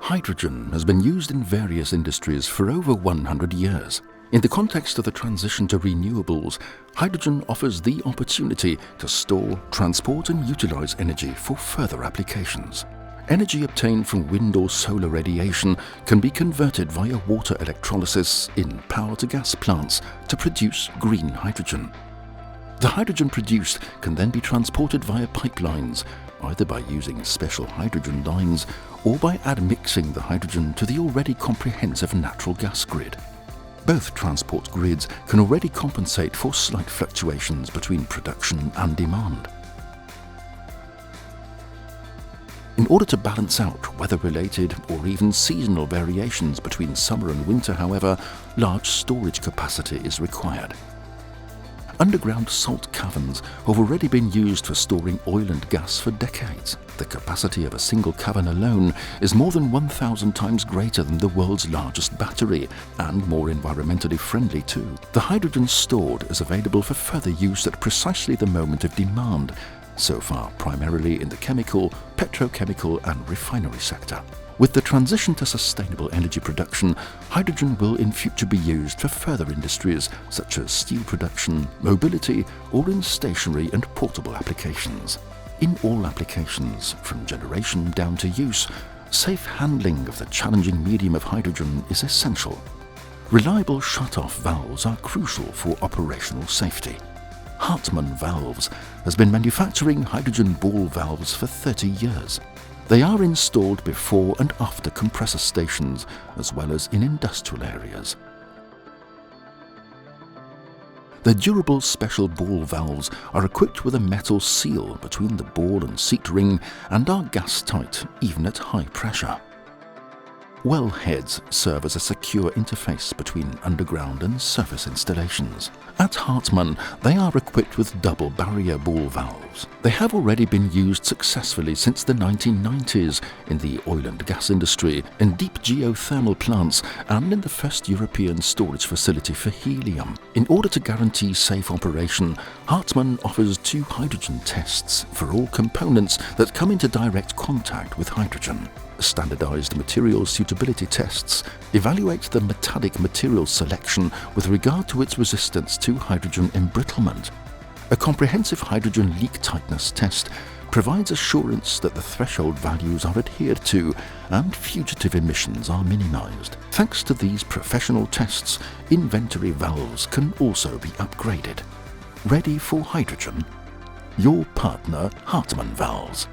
Hydrogen has been used in various industries for over 100 years. In the context of the transition to renewables, hydrogen offers the opportunity to store, transport and utilize energy for further applications. Energy obtained from wind or solar radiation can be converted via water electrolysis in power-to-gas plants to produce green hydrogen. The hydrogen produced can then be transported via pipelines, either by using special hydrogen lines or by admixing the hydrogen to the already comprehensive natural gas grid. Both transport grids can already compensate for slight fluctuations between production and demand. In order to balance out weather-related or even seasonal variations between summer and winter, however, large storage capacity is required. Underground salt caverns have already been used for storing oil and gas for decades. The capacity of a single cavern alone is more than 1,000 times greater than the world's largest battery, and more environmentally friendly too. The hydrogen stored is available for further use at precisely the moment of demand, so far primarily in the chemical, petrochemical and refinery sector. With the transition to sustainable energy production, hydrogen will in future be used for further industries such as steel production, mobility, or in stationary and portable applications. In all applications, from generation down to use, safe handling of the challenging medium of hydrogen is essential. Reliable shut-off valves are crucial for operational safety. Hartmann Valves has been manufacturing hydrogen ball valves for 30 years. They are installed before and after compressor stations, as well as in industrial areas. The durable special ball valves are equipped with a metal seal between the ball and seat ring and are gas-tight, even at high pressure. Wellheads serve as a secure interface between underground and surface installations. At Hartmann, they are equipped with double barrier ball valves. They have already been used successfully since the 1990s in the oil and gas industry, in deep geothermal plants, and in the first European storage facility for helium. In order to guarantee safe operation, Hartmann offers 2 hydrogen tests for all components that come into direct contact with hydrogen. Standardized material suitability tests evaluate the metallic material selection with regard to its resistance to hydrogen embrittlement. A comprehensive hydrogen leak-tightness test provides assurance that the threshold values are adhered to and fugitive emissions are minimized. Thanks to these professional tests, inventory valves can also be upgraded. Ready for hydrogen? Your partner, Hartmann Valves.